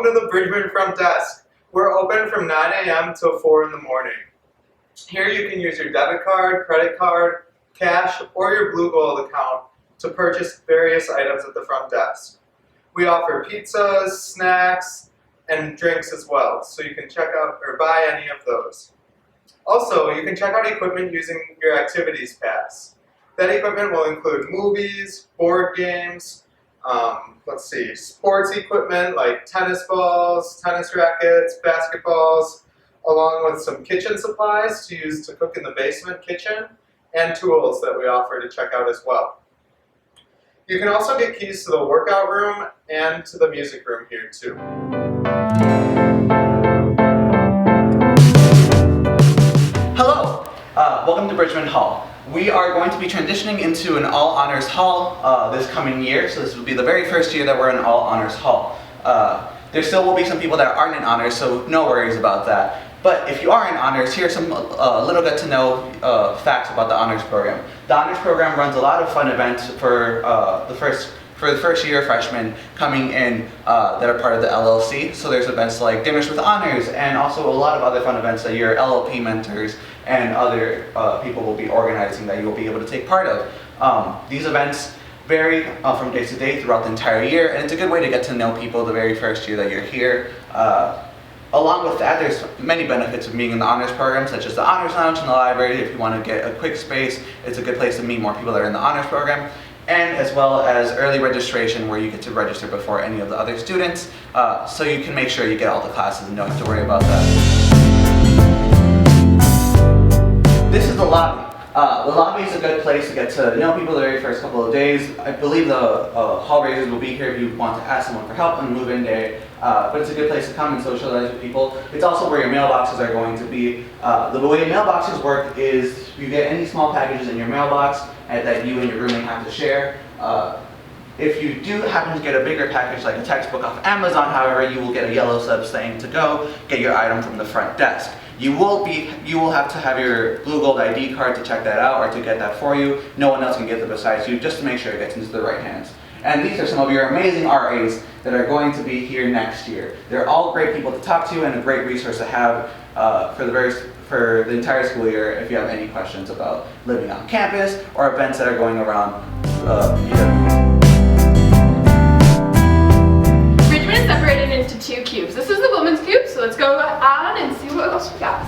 Welcome to the Bridgman front desk. We're open from 9 a.m. till 4 in the morning. Here you can use your debit card, credit card, cash, or your Blue Gold account to purchase various items at the front desk. We offer pizzas, snacks, and drinks as well, so you can check out or buy any of those. Also, you can check out equipment using your activities pass. That equipment will include movies, board games, sports equipment like tennis balls, tennis rackets, basketballs, along with some kitchen supplies to use to cook in the basement kitchen, and tools that we offer to check out as well. You can also get keys to the workout room and to the music room here too. Hello! Welcome to Bridgman Hall. We are going to be transitioning into an all-honors hall this coming year, so this will be the very first year that we're in an all-honors hall. There still will be some people that aren't in honors, so no worries about that. But if you are in honors, here are some little get-to-know facts about the honors program. The honors program runs a lot of fun events for the first year freshmen coming in that are part of the LLC. So there's events like Dinners with Honors, and also a lot of other fun events that your LLP mentors and other people will be organizing that you'll be able to take part of. These events vary from day to day throughout the entire year, and it's a good way to get to know people the very first year that you're here. Along with that, there's many benefits of being in the honors program, such as the honors lounge in the library. If you want to get a quick space, it's a good place to meet more people that are in the honors program. And as well as early registration, where you get to register before any of the other students, so you can make sure you get all the classes and don't have to worry about that. This is the lobby. The lobby is a good place to get to know people the very first couple of days. I believe the hall raisers will be here if you want to ask someone for help on move-in day, but it's a good place to come and socialize with people. It's also where your mailboxes are going to be. The way mailboxes work is you get any small packages in your mailbox that you and your roommate have to share. If you do happen to get a bigger package like a textbook off Amazon, however, you will get a yellow sub saying to go get your item from the front desk. You will have to have your Blue Gold ID card to check that out or to get that for you. No one else can get it besides you, just to make sure it gets into the right hands. And these are some of your amazing RAs that are going to be here next year. They're all great people to talk to and a great resource to have for the entire school year if you have any questions about living on campus or events that are going around Bridgman is separated into two cubes. This is the women's cube, so let's go on and see what else we got.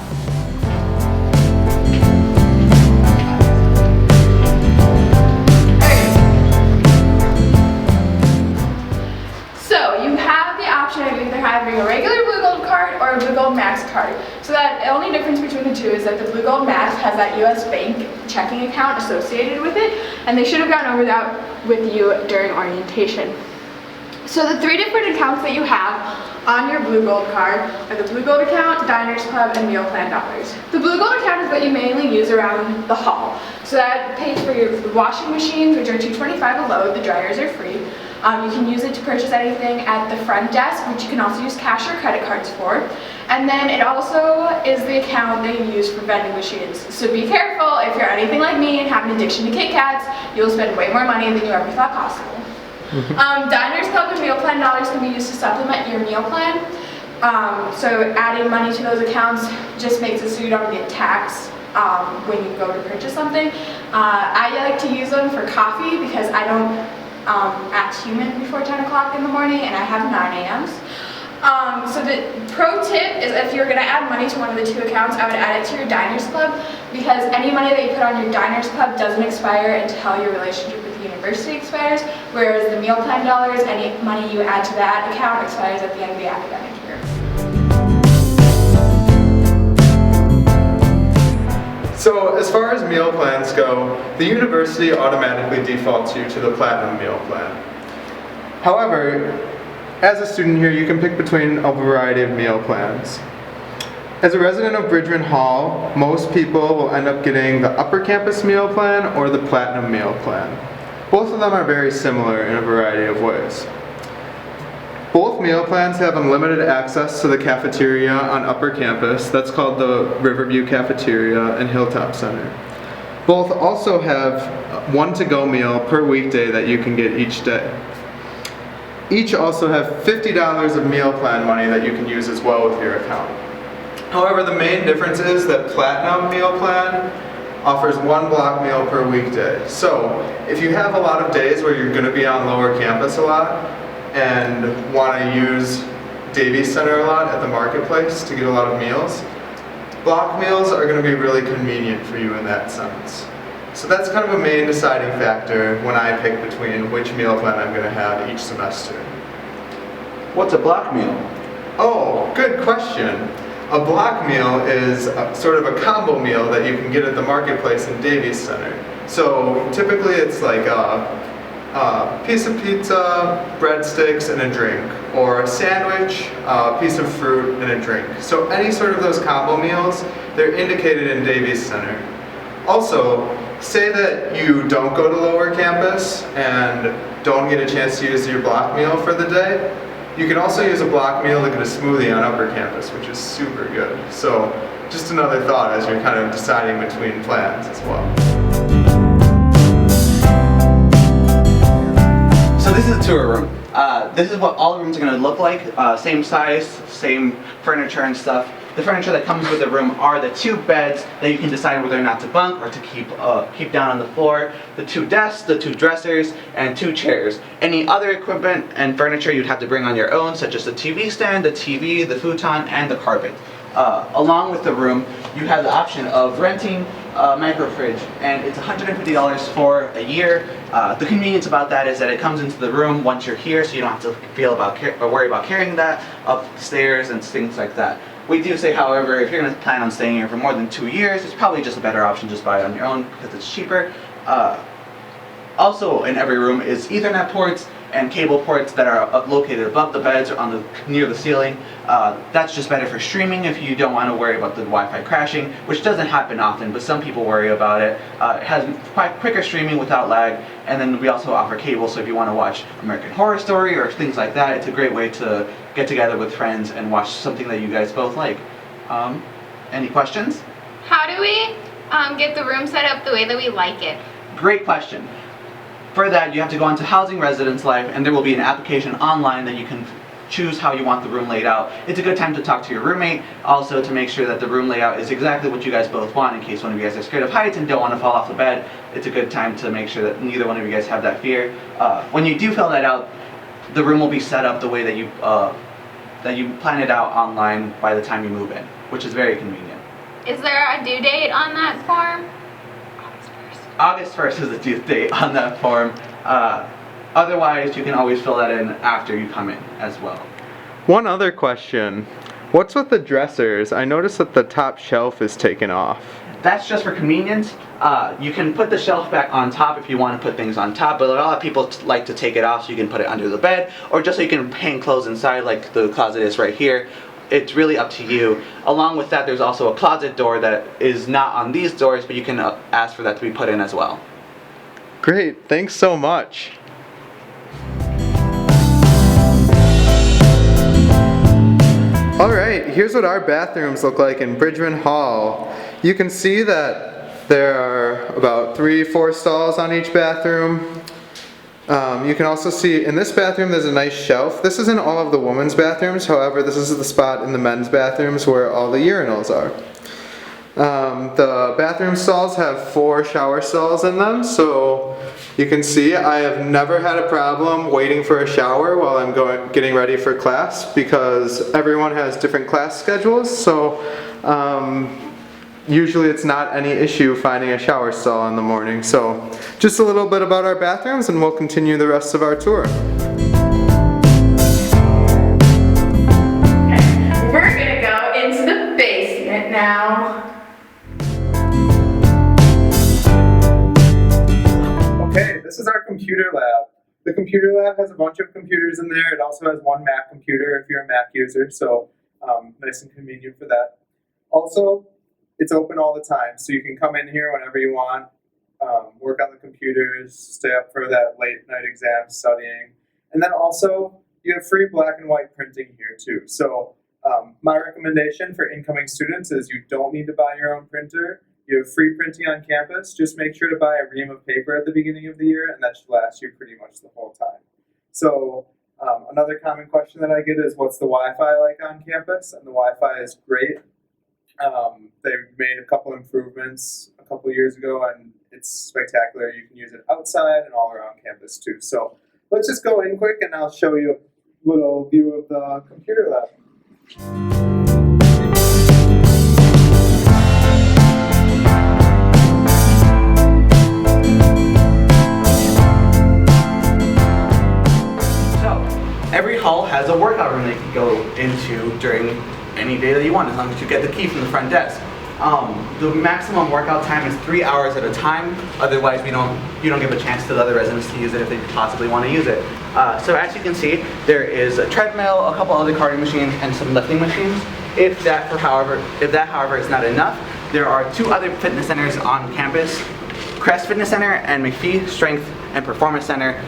So you have the option of either having a regular Blue Gold card or a Blue Gold Max card. So that the only difference between the two is that the Blue Gold Max has that US Bank checking account associated with it, and they should have gone over that with you during orientation. So the three different accounts that you have on your Blue Gold card are the Blue Gold account, Diners Club, and Meal Plan Dollars. The Blue Gold account is what you mainly use around the hall. So that pays for your washing machines, which are $2.25 a load. The dryers are free. You can use it to purchase anything at the front desk, which you can also use cash or credit cards for. And then it also is the account that you use for vending machines. So be careful, if you're anything like me and have an addiction to Kit Kats, you'll spend way more money than you ever thought possible. Diners Club and Meal Plan Dollars can be used to supplement your meal plan. So adding money to those accounts just makes it so you don't get taxed when you go to purchase something. I like to use them for coffee because I don't act human before 10 o'clock in the morning, and I have 9 a.m.s. So the pro tip is if you're going to add money to one of the two accounts, I would add it to your Diners Club, because any money that you put on your Diners Club doesn't expire until your relationship with the university expires, whereas the Meal Plan Dollars, any money you add to that account expires at the end of the academic year. So as far as meal plans go, the university automatically defaults you to the Platinum Meal Plan. However, as a student here, you can pick between a variety of meal plans. As a resident of Bridgman Hall, most people will end up getting the Upper Campus Meal Plan or the Platinum Meal Plan. Both of them are very similar in a variety of ways. Both meal plans have unlimited access to the cafeteria on Upper Campus. That's called the Riverview Cafeteria and Hilltop Center. Both also have one to-go meal per weekday that you can get each day. each also have $50 of meal plan money that you can use as well with your account. However, the main difference is that Platinum Meal Plan offers one block meal per weekday. So if you have a lot of days where you're going to be on lower campus a lot and want to use Davies Center a lot at the marketplace to get a lot of meals, block meals are going to be really convenient for you in that sense. So that's kind of a main deciding factor when I pick between which meal plan I'm going to have each semester. What's a block meal? Oh, good question. A block meal is sort of a combo meal that you can get at the marketplace in Davies Center. So typically it's like a piece of pizza, breadsticks, and a drink, or a sandwich, a piece of fruit, and a drink. So any sort of those combo meals, they're indicated in Davies Center. Also, say that you don't go to lower campus and don't get a chance to use your block meal for the day. You can also use a block meal to get a smoothie on upper campus, which is super good. So just another thought as you're kind of deciding between plans as well. So this is a tour room. This is what all the rooms are going to look like. Same size, same furniture and stuff. The furniture that comes with the room are the 2 beds that you can decide whether or not to bunk or to keep down on the floor, the 2 desks, the 2 dressers, and 2 chairs. Any other equipment and furniture you'd have to bring on your own, such as the TV stand, the TV, the futon, and the carpet. Along with the room, you have the option of renting a micro fridge, and it's $150 for a year. The convenience about that is that it comes into the room once you're here, so you don't have to worry about carrying that upstairs and things like that. We do say, however, if you're going to plan on staying here for more than 2 years, it's probably just a better option just buy it on your own because it's cheaper. Also in every room is Ethernet ports and cable ports that are located above the beds or near the ceiling. That's just better for streaming if you don't want to worry about the Wi-Fi crashing, which doesn't happen often, but some people worry about it. It has quite quicker streaming without lag, and then we also offer cable, so if you want to watch American Horror Story or things like that, it's a great way to get together with friends and watch something that you guys both like. Any questions? How do we get the room set up the way that we like it? Great question. For that, you have to go onto Housing Residence Life, and there will be an application online that you can choose how you want the room laid out. It's a good time to talk to your roommate, also to make sure that the room layout is exactly what you guys both want in case one of you guys are scared of heights and don't want to fall off the bed. It's a good time to make sure that neither one of you guys have that fear. When you do fill that out, the room will be set up the way that you plan it out online by the time you move in, which is very convenient. Is there a due date on that form? August 1st is the due date on that form. Otherwise, you can always fill that in after you come in as well. One other question. What's with the dressers? I noticed that the top shelf is taken off. That's just for convenience. You can put the shelf back on top if you want to put things on top, but a lot of people like to take it off so you can put it under the bed, or just so you can hang clothes inside like the closet is right here. It's really up to you. Along with that, there's also a closet door that is not on these doors, but you can ask for that to be put in as well. Great, thanks so much. Alright, here's what our bathrooms look like in Bridgman Hall. You can see that there are about 3-4 stalls on each bathroom. You can also see in this bathroom there's a nice shelf. This isn't all of the women's bathrooms, however this is the spot in the men's bathrooms where all the urinals are. The bathroom stalls have 4 shower stalls in them, so you can see I have never had a problem waiting for a shower while I'm getting ready for class because everyone has different class schedules, so usually it's not any issue finding a shower stall in the morning. So just a little bit about our bathrooms and we'll continue the rest of our tour. We're gonna go into the basement now. Okay, this is our computer lab. The computer lab has a bunch of computers in there. It also has one Mac computer if you're a Mac user, so nice and convenient for that. Also, it's open all the time, so you can come in here whenever you want, work on the computers, stay up for that late night exam studying. And then also, you have free black and white printing here too. So my recommendation for incoming students is you don't need to buy your own printer. You have free printing on campus. Just make sure to buy a ream of paper at the beginning of the year, and that should last you pretty much the whole time. So Another common question that I get is, what's the Wi-Fi like on campus? And the Wi-Fi is great. They made a couple improvements a couple years ago, and it's spectacular. You can use it outside and all around campus too. So let's just go in quick, and I'll show you a little view of the computer lab. Every hall has a workout room that you can go into during any day that you want, as long as you get the key from the front desk. The maximum workout time is 3 hours at a time. Otherwise, you don't give a chance to the other residents to use it if they possibly want to use it. So as you can see, there is a treadmill, a couple other cardio machines, and some lifting machines. If that, however, is not enough, there are 2 other fitness centers on campus: Crest Fitness Center and McPhee Strength and Performance Center.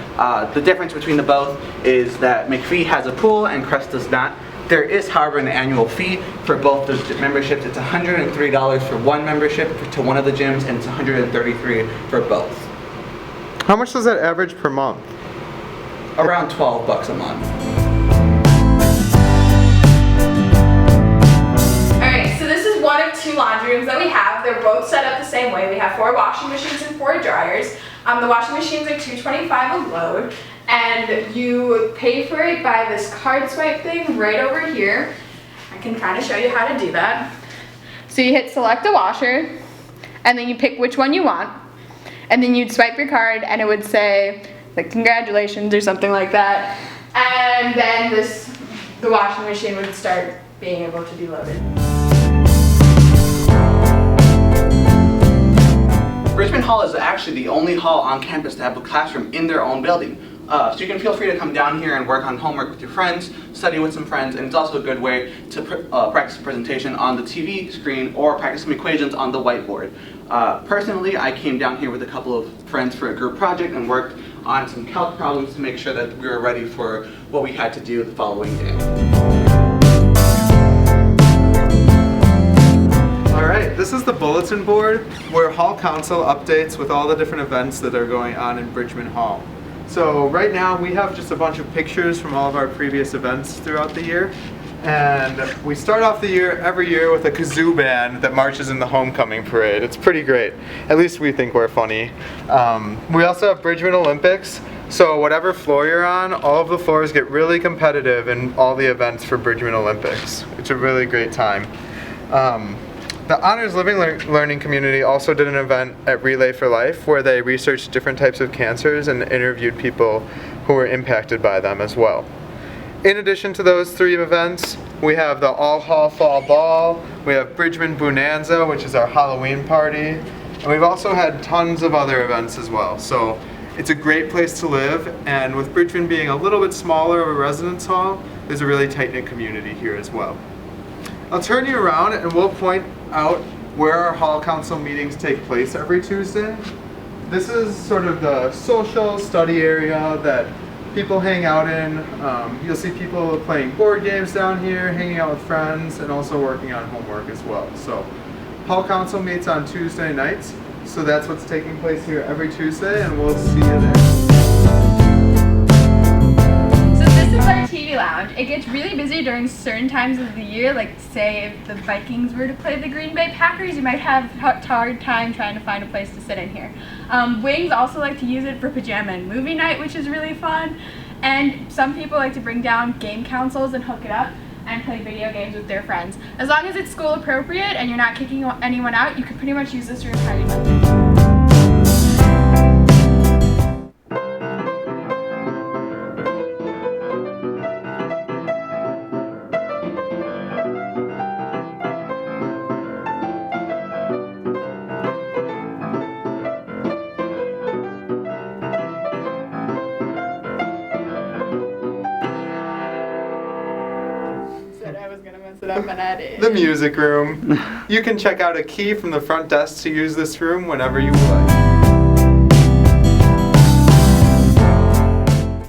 The difference between the both is that McPhee has a pool and Crest does not. There is, however, an annual fee for both those memberships. It's $103 for one membership to one of the gyms, and it's $133 for both. How much does that average per month? Around $12 a month. Alright, so this is one of 2 laundry rooms that we have. They're both set up the same way. We have 4 washing machines and 4 dryers. The washing machines are $2.25 a load, and you pay for it by this card swipe thing right over here. I can kind of show you how to do that. So you hit select a washer, and then you pick which one you want, and then you'd swipe your card, and it would say like congratulations or something like that, and then the washing machine would start being able to be loaded. Bridgman Hall is actually the only hall on campus to have a classroom in their own building. So you can feel free to come down here and work on homework with your friends, study with some friends, and it's also a good way to practice a presentation on the TV screen or practice some equations on the whiteboard. Personally, I came down here with a couple of friends for a group project and worked on some calc problems to make sure that we were ready for what we had to do the following day. Alright, this is the bulletin board where Hall Council updates with all the different events that are going on in Bridgman Hall. So right now we have just a bunch of pictures from all of our previous events throughout the year. And we start off the year every year with a kazoo band that marches in the homecoming parade. It's pretty great. At least we think we're funny. We also have Bridgman Olympics. So whatever floor you're on, all of the floors get really competitive in all the events for Bridgman Olympics. It's a really great time. The Honors Living Learning community also did an event at Relay for Life where they researched different types of cancers and interviewed people who were impacted by them as well. In addition to those 3 events, we have the All Hall Fall Ball, we have Bridgman Bonanza, which is our Halloween party, and we've also had tons of other events as well. So it's a great place to live, and with Bridgman being a little bit smaller of a residence hall, there's a really tight-knit community here as well. I'll turn you around and we'll point out where our Hall Council meetings take place every Tuesday. This is sort of the social study area that people hang out in. You'll see people playing board games down here, hanging out with friends, and also working on homework as well. So Hall Council meets on Tuesday nights, so that's what's taking place here every Tuesday, and we'll see you there. This is our TV lounge. It gets really busy during certain times of the year, like say if the Vikings were to play the Green Bay Packers, you might have a hard time trying to find a place to sit in here. Wings also like to use it for pajama and movie night, which is really fun. And some people like to bring down game consoles and hook it up and play video games with their friends. As long as it's school appropriate and you're not kicking anyone out, you can pretty much use this room anytime. The music room. You can check out a key from the front desk to use this room whenever you would like.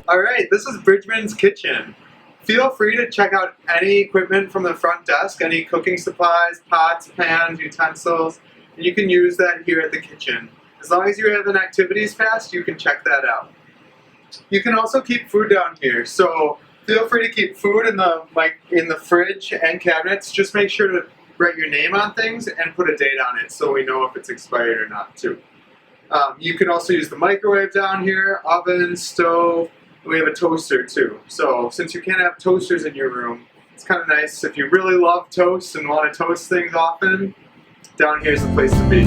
Alright, this is Bridgman's kitchen. Feel free to check out any equipment from the front desk, any cooking supplies, pots, pans, utensils, and you can use that here at the kitchen. As long as you have an activities pass, you can check that out. You can also keep food down here, so feel free to keep food in the fridge and cabinets. Just make sure to write your name on things and put a date on it so we know if it's expired or not too. You can also use the microwave down here, oven, stove. We have a toaster too. So since you can't have toasters in your room, it's kind of nice if you really love toast and want to toast things often. Down here's the place to be.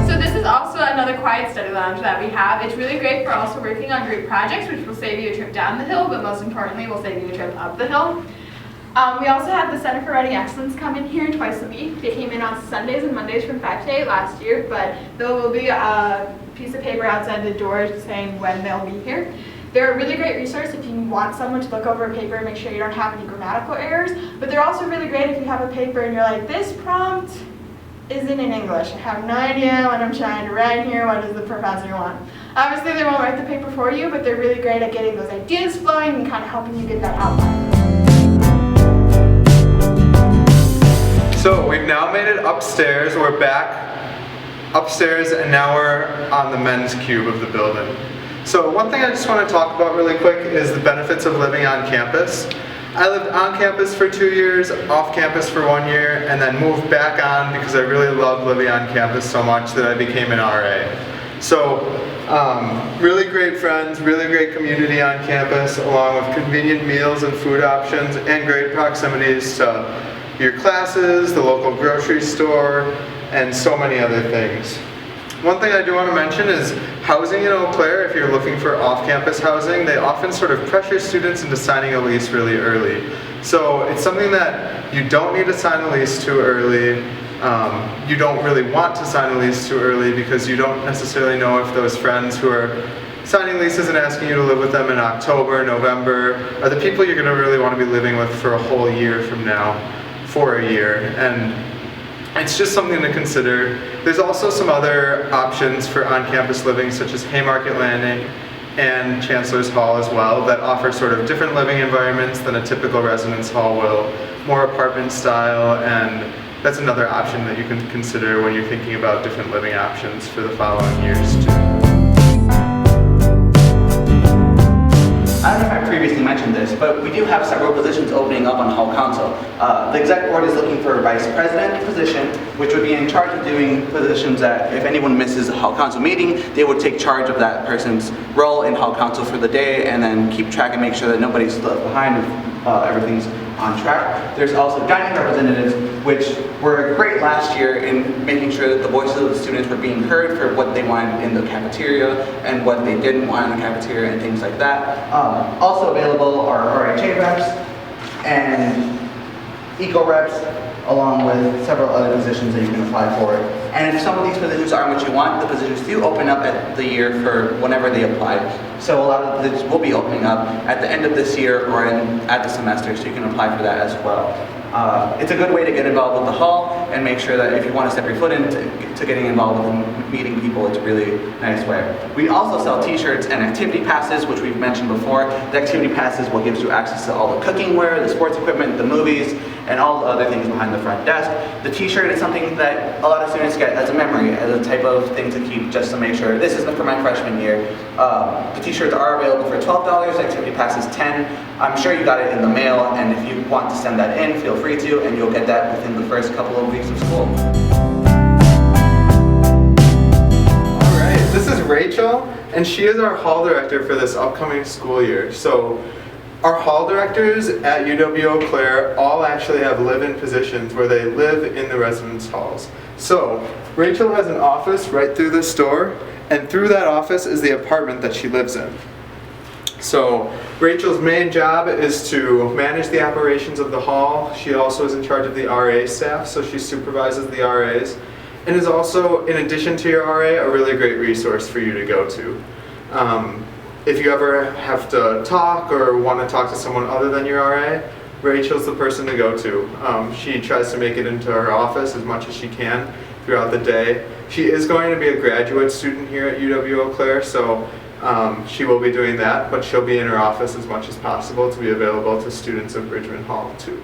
So this is also another quiet study lounge that we have. It's really great for also working on group projects, which will save you a trip down the hill, but most importantly will save you a trip up the hill. We also had the Center for Writing Excellence come in here twice a week. They came in on Sundays and Mondays from 5 to 8 last year, but there will be a piece of paper outside the door saying when they'll be here. They're a really great resource if you want someone to look over a paper and make sure you don't have any grammatical errors, but they're also really great if you have a paper and you're like, this prompt isn't in English. I have no idea what I'm trying to write here. What does the professor want? Obviously, they won't write the paper for you, but they're really great at getting those ideas flowing and kind of helping you get that outline. So we've now made it upstairs. We're back upstairs and now we're on the men's cube of the building. So one thing I just want to talk about really quick is the benefits of living on campus. I lived on campus for 2 years, off campus for 1 year, and then moved back on because I really loved living on campus so much that I became an RA. So really great friends, really great community on campus, along with convenient meals and food options and great proximities to your classes, the local grocery store, and so many other things. One thing I do want to mention is housing in Eau Claire. If you're looking for off-campus housing, they often sort of pressure students into signing a lease really early. So it's something that you don't need to sign a lease too early. You don't really want to sign a lease too early because you don't necessarily know if those friends who are signing leases and asking you to live with them in October, November, are the people you're going to really want to be living with for a whole year from now, for a year. And it's just something to consider. There's also some other options for on-campus living, such as Haymarket Landing and Chancellor's Hall as well, that offer sort of different living environments than a typical residence hall will, more apartment style, and that's another option that you can consider when you're thinking about different living options for the following years too. I don't know if I previously mentioned this, but we do have several positions opening up on Hall Council. The exec board is looking for a vice president position, which would be in charge of doing positions that if anyone misses a Hall Council meeting, they would take charge of that person's role in Hall Council for the day and then keep track and make sure that nobody's left behind and everything's on track. There's also dining representatives, which were great last year in making sure that the voices of the students were being heard for what they wanted in the cafeteria and what they didn't want in the cafeteria and things like that. Also available are RHA reps and eco reps, along with several other positions that you can apply for. And if some of these positions aren't what you want, the positions do open up at the year for whenever they apply. So a lot of the positions will be opening up at the end of this year or at the semester, so you can apply for that as well. It's a good way to get involved with the hall and make sure that if you want to step your foot into getting involved with meeting people, it's a really nice way. We also sell t-shirts and activity passes, which we've mentioned before. The activity passes will give you access to all the cooking wear, the sports equipment, the movies, and all the other things behind the front desk. The t-shirt is something that a lot of students get as a memory, as a type of thing to keep just to make sure this isn't for my freshman year. The t-shirts are available for $12, activity pass is $10. I'm sure you got it in the mail, and if you want to send that in, feel free to, and you'll get that within the first couple of weeks of school. Alright, this is Rachel, and she is our hall director for this upcoming school year. So our hall directors at UW-Eau Claire all actually have live-in positions where they live in the residence halls. So Rachel has an office right through this door, and through that office is the apartment that she lives in. So Rachel's main job is to manage the operations of the hall. She also is in charge of the RA staff, so she supervises the RAs, and is also, in addition to your RA, a really great resource for you to go to. If you ever have to talk or want to talk to someone other than your RA, Rachel's the person to go to. She tries to make it into her office as much as she can throughout the day. She is going to be a graduate student here at UW-Eau Claire, so she will be doing that, but she'll be in her office as much as possible to be available to students of Bridgman Hall too.